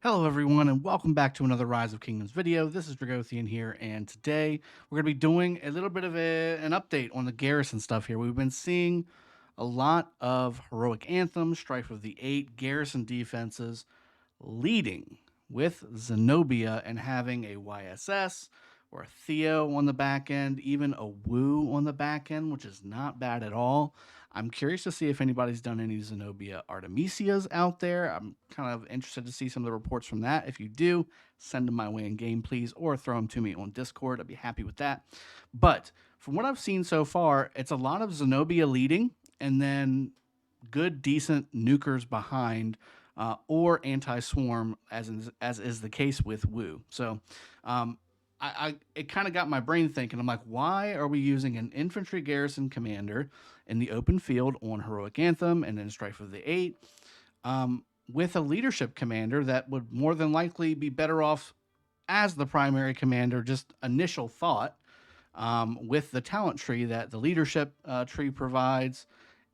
Hello everyone and welcome back to another Rise of Kingdoms video. This is Dragothien here, and today we're going to be doing a little bit of an update on the Garrison stuff here. We've been seeing a lot of Heroic Anthem, Strife of the Eight, Garrison defenses leading with Zenobia and having a YSS or a Theo on the back end, even a Wu on the back end, which is not bad at all. I'm curious to see if anybody's done any Zenobia Artemisias out there. I'm kind of interested to see some of the reports from that. If you do, send them my way in game, please, or throw them to me on Discord. I'd be happy with that. But from what I've seen so far, it's a lot of Zenobia leading and then good, decent nukers behind, or anti-swarm, as is the case with Wu. So it kind of got my brain thinking. I'm like, why are we using an infantry garrison commander in the open field on Heroic Anthem and then Strife of the Eight, with a leadership commander that would more than likely be better off as the primary commander? Just initial thought, with the talent tree that the leadership tree provides,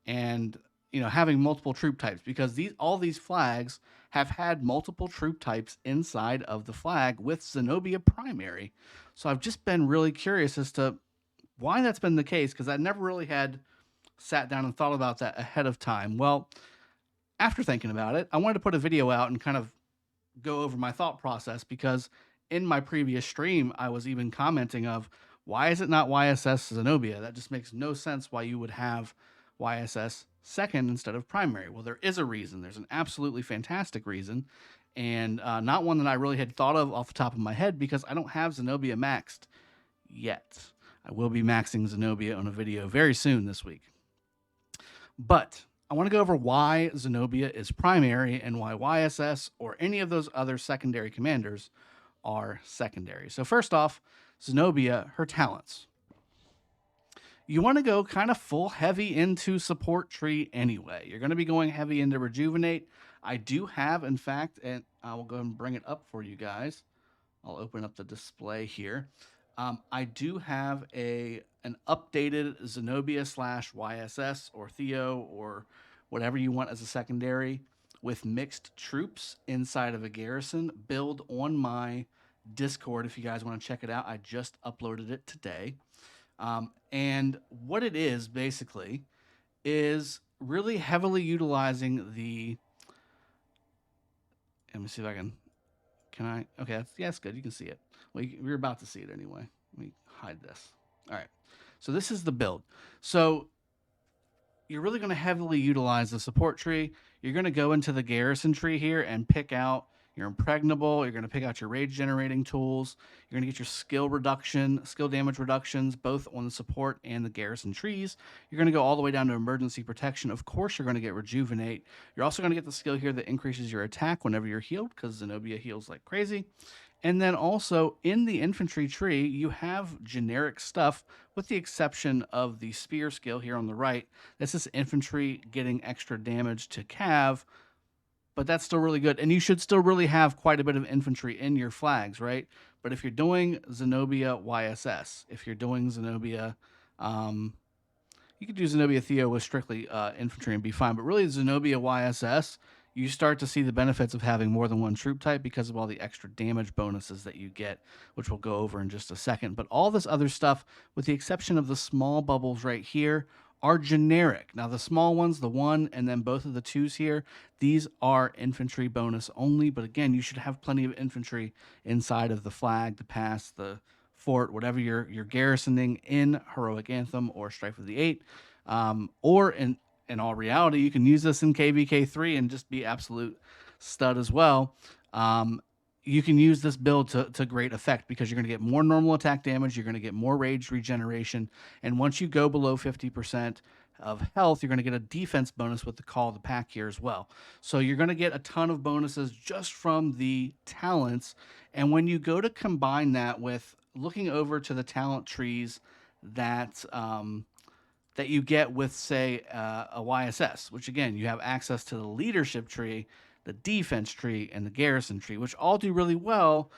and having multiple troop types, because all these flags have had multiple troop types inside of the flag with Zenobia primary. So I've just been really curious as to why that's been the case, because I never really had sat down and thought about that ahead of time. Well, after thinking about it, I wanted to put a video out and kind of go over my thought process, because in my previous stream, I was even commenting of, why is it not YSS Zenobia? That just makes no sense why you would have YSS second instead of primary. Well, there is a reason. There's an absolutely fantastic reason, and not one that I really had thought of off the top of my head, because I don't have Zenobia maxed yet. I will be maxing Zenobia on a video very soon this week. But I want to go over why Zenobia is primary and why YSS or any of those other secondary commanders are secondary. So first off, Zenobia, her talents. You want to go kind of full heavy into support tree anyway. You're going to be going heavy into rejuvenate. I do have, in fact, and I will go ahead and bring it up for you guys. I'll open up the display here. I do have an updated Zenobia / YSS or Theo or whatever you want as a secondary with mixed troops inside of a garrison build on my Discord. If you guys want to check it out, I just uploaded it today. And what it is basically is really heavily utilizing the, let me see if I can I, okay, that's good. You can see it. Well, we're about to see it anyway. Let me hide this. All right. So this is the build. So you're really going to heavily utilize the support tree. You're going to go into the garrison tree here and pick out your impregnable. You're going to pick out your rage generating tools. You're going to get your skill damage reductions, both on the support and the garrison trees. You're going to go all the way down to emergency protection. Of course, you're going to get rejuvenate. You're also going to get the skill here that increases your attack whenever you're healed, because Zenobia heals like crazy. And then also in the infantry tree, you have generic stuff, with the exception of the spear skill here on the right. This is infantry getting extra damage to cav, but that's still really good. And you should still really have quite a bit of infantry in your flags, right? But if you're doing Zenobia YSS, if you're doing Zenobia, you could do Zenobia Theo with strictly infantry and be fine. But really, Zenobia YSS, you start to see the benefits of having more than one troop type because of all the extra damage bonuses that you get, which we'll go over in just a second. But all this other stuff, with the exception of the small bubbles right here, are generic. Now, the small ones, the 1 and then both of the 2s here, these are infantry bonus only. But again, you should have plenty of infantry inside of the flag, the pass, the fort, whatever you're garrisoning in Heroic Anthem or Strife of the Eight, or in all reality, you can use this in KVK3 and just be absolute stud as well. You can use this build to great effect, because you're going to get more normal attack damage, you're going to get more rage regeneration, and once you go below 50% of health, you're going to get a defense bonus with the Call of the Pack here as well. So you're going to get a ton of bonuses just from the talents, and when you go to combine that with looking over to the talent trees that that you get with, say, a YSS, which again, you have access to the leadership tree, the defense tree, and the garrison tree, which all do really well,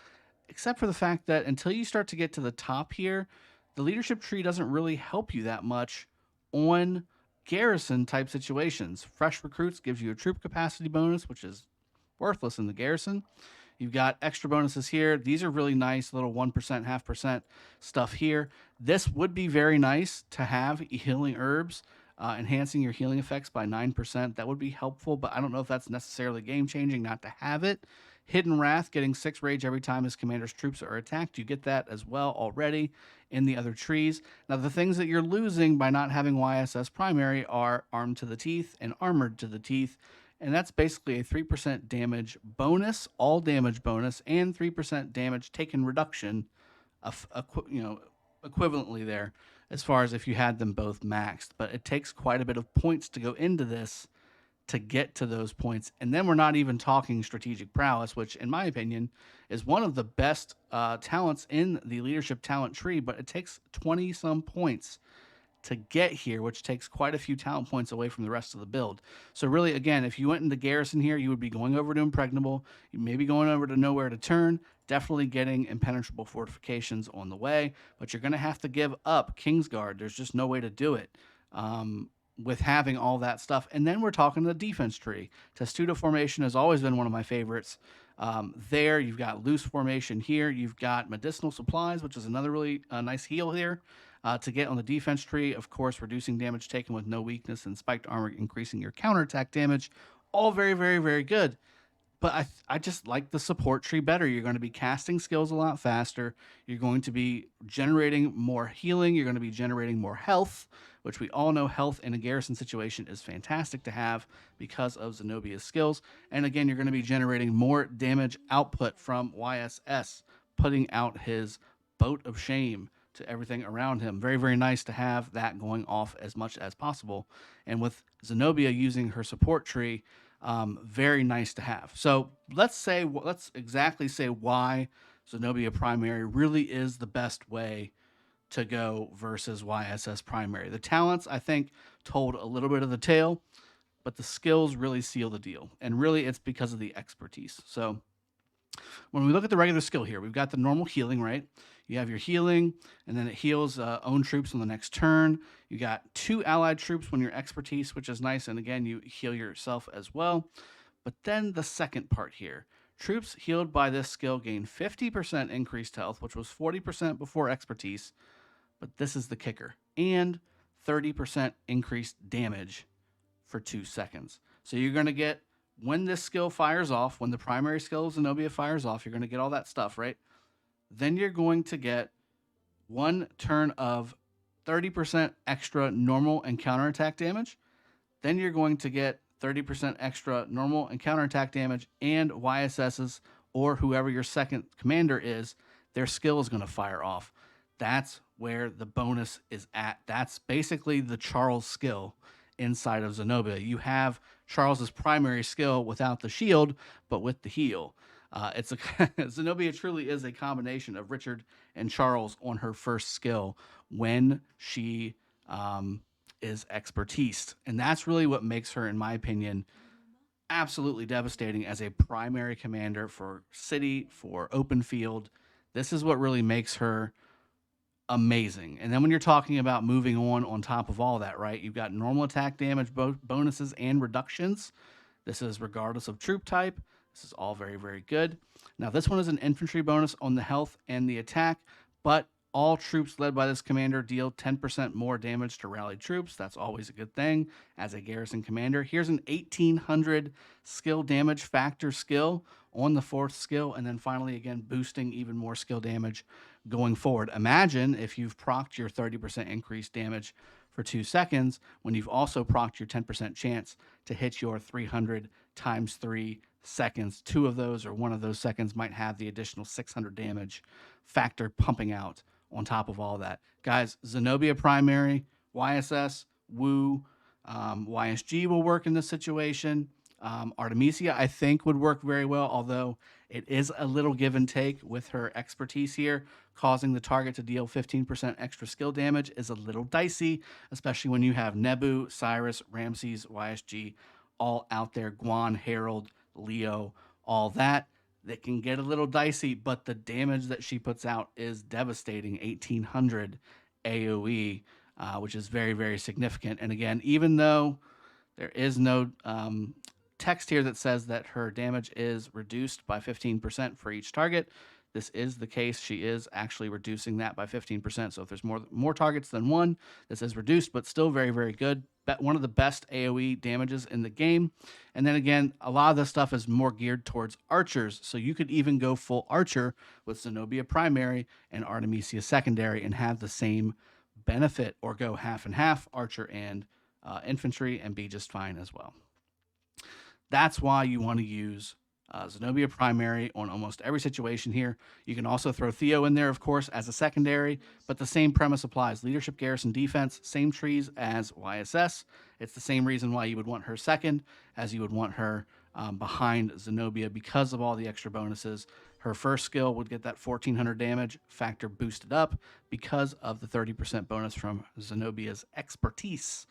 except for the fact that until you start to get to the top here, the leadership tree doesn't really help you that much on garrison type situations. Fresh recruits gives you a troop capacity bonus, which is worthless in the garrison. You've got extra bonuses here. These are really nice, little 1%, half percent stuff here. This would be very nice to have healing herbs, enhancing your healing effects by 9%. That would be helpful, but I don't know if that's necessarily game changing not to have it. Hidden Wrath, getting 6 rage every time his commander's troops are attacked. You get that as well already in the other trees. Now, the things that you're losing by not having YSS primary are Armed to the Teeth and Armored to the Teeth. And that's basically a 3% damage bonus, all damage bonus, and 3% damage taken reduction, equivalently there, as far as if you had them both maxed. But it takes quite a bit of points to go into this to get to those points. And then we're not even talking strategic prowess, which in my opinion is one of the best talents in the leadership talent tree, but it takes 20 some points to get here, which takes quite a few talent points away from the rest of the build. So really, again, if you went into Garrison here, you would be going over to Impregnable, you may be going over to Nowhere to Turn, definitely getting Impenetrable Fortifications on the way, but you're going to have to give up Kingsguard. There's just no way to do it. With having all that stuff. And then we're talking the defense tree. Testudo formation has always been one of my favorites. There, you've got loose formation here. You've got medicinal supplies, which is another really nice heal here to get on the defense tree. Of course, reducing damage taken with no weakness and spiked armor, increasing your counterattack damage. All very, very, very good. But I just like the support tree better. You're going to be casting skills a lot faster. You're going to be generating more healing. You're going to be generating more health, which we all know health in a Garrison situation is fantastic to have because of Zenobia's skills. And again, you're going to be generating more damage output from YSS, putting out his boat of shame to everything around him. Very, very nice to have that going off as much as possible. And with Zenobia using her support tree, very nice to have. So let's exactly say why Zenobia primary really is the best way to go versus YSS primary. The talents, I think, told a little bit of the tale, but the skills really seal the deal. And really, it's because of the expertise. So when we look at the regular skill here, we've got the normal healing, right? You have your healing, and then it heals own troops on the next turn. You got 2 allied troops when your expertise, which is nice. And again, you heal yourself as well. But then the second part here, troops healed by this skill gain 50% increased health, which was 40% before expertise. But this is the kicker, and 30% increased damage for 2 seconds. So you're going to get, when this skill fires off, when the primary skill of Zenobia fires off, you're going to get all that stuff, right? Then you're going to get 1 turn of 30% extra normal and counterattack damage. Then you're going to get 30% extra normal and counterattack damage, and YSS's, or whoever your second commander is, their skill is going to fire off. That's where the bonus is at. That's basically the Charles skill inside of Zenobia. You have Charles's primary skill without the shield, but with the heal. Zenobia truly is a combination of Richard and Charles on her first skill when she is expertise. And that's really what makes her, in my opinion, absolutely devastating as a primary commander for city, for open field. This is what really makes her amazing. And then when you're talking about moving on top of all that, right, you've got normal attack damage bonuses and reductions. This is regardless of troop type. This is all very, very good. Now, this one is an infantry bonus on the health and the attack, but all troops led by this commander deal 10% more damage to rallied troops. That's always a good thing as a Garrison commander. Here's an 1800 skill damage factor skill on the 4th skill, and then finally, again, boosting even more skill damage going forward. Imagine if you've procced your 30% increased damage for 2 seconds when you've also procced your 10% chance to hit your 300 times 3 seconds. 2 of those or 1 of those seconds might have the additional 600 damage factor pumping out on top of all that. Guys, Zenobia primary, YSS, Woo, YSG will work in this situation. Artemisia, I think, would work very well, although it is a little give and take with her expertise here. Causing the target to deal 15% extra skill damage is a little dicey, especially when you have Nebu, Cyrus, Ramses, YSG all out there, Guan, Harold, Leo, all that. That can get a little dicey, but the damage that she puts out is devastating, 1800 AoE, which is very, very significant. And again, even though there is no text here that says that her damage is reduced by 15% for each target. This is the case. She is actually reducing that by 15%. So if there's more targets than one, this is reduced, but still very, very good. One of the best AoE damages in the game. And then again, a lot of this stuff is more geared towards archers. So you could even go full archer with Zenobia primary and Artemisia secondary and have the same benefit, or go half and half, archer and infantry, and be just fine as well. That's why you want to use Zenobia primary on almost every situation here. You can also throw Theo in there, of course, as a secondary, but the same premise applies. Leadership, garrison, defense, same trees as YSS. It's the same reason why you would want her second as you would want her behind Zenobia, because of all the extra bonuses. Her first skill would get that 1400 damage factor boosted up because of the 30% bonus from Zenobia's expertise.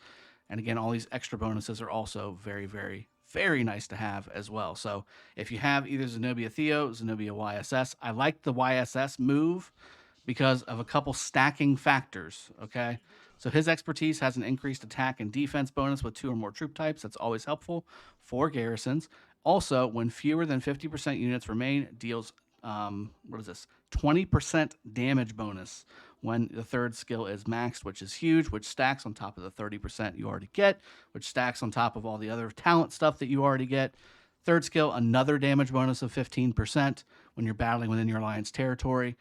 And again, all these extra bonuses are also very, very, very nice to have as well. So if you have either Zenobia Theo, Zenobia YSS, I like the YSS move because of a couple stacking factors, okay? So his expertise has an increased attack and defense bonus with 2 or more troop types. That's always helpful for garrisons. Also, when fewer than 50% units remain, deals, 20% damage bonus when the third skill is maxed, which is huge, which stacks on top of the 30% you already get, which stacks on top of all the other talent stuff that you already get. Third skill, another damage bonus of 15% when you're battling within your alliance territory.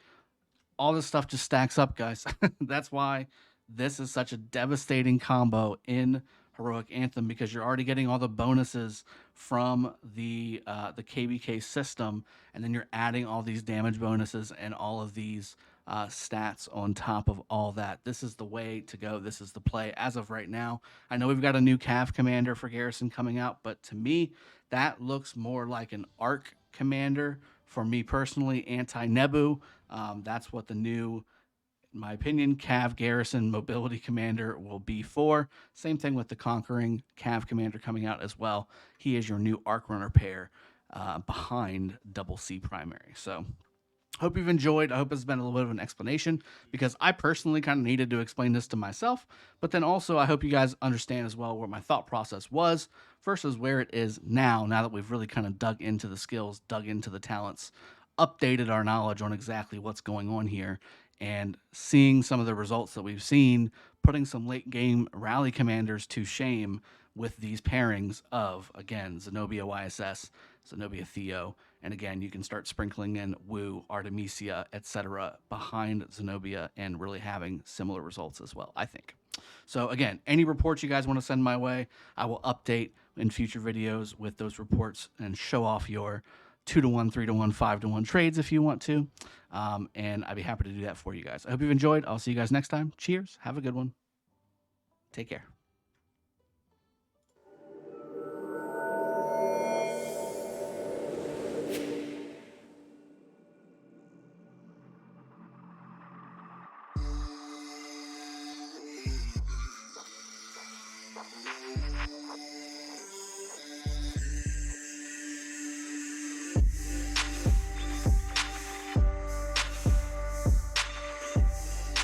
All this stuff just stacks up, guys. That's why this is such a devastating combo in Heroic Anthem, because you're already getting all the bonuses from the KBK system, and then you're adding all these damage bonuses and all of these stats on top of all that. This is the way to go. This is the play as of right now. I know we've got a new Cav commander for Garrison coming out, but to me, that looks more like an ARC commander. For me personally, anti-Nebu. That's what the new, in my opinion, Cav Garrison Mobility Commander will be for. Same thing with the Conquering Cav Commander coming out as well. He is your new Arc Runner pair behind Double C Primary. So hope you've enjoyed. I hope it's been a little bit of an explanation, because I personally kind of needed to explain this to myself. But then also, I hope you guys understand as well what my thought process was versus where it is now that we've really kind of dug into the skills, dug into the talents, updated our knowledge on exactly what's going on here, and seeing some of the results that we've seen, putting some late game rally commanders to shame with these pairings of, again, Zenobia YSS, Zenobia Theo, and again, you can start sprinkling in Wu, Artemisia, etc. behind Zenobia and really having similar results as well, I think. So again, any reports you guys want to send my way, I will update in future videos with those reports and show off your 2-to-1, 3-to-1, 5-to-1 trades if you want to. And I'd be happy to do that for you guys. I hope you've enjoyed. I'll see you guys next time. Cheers. Have a good one. Take care.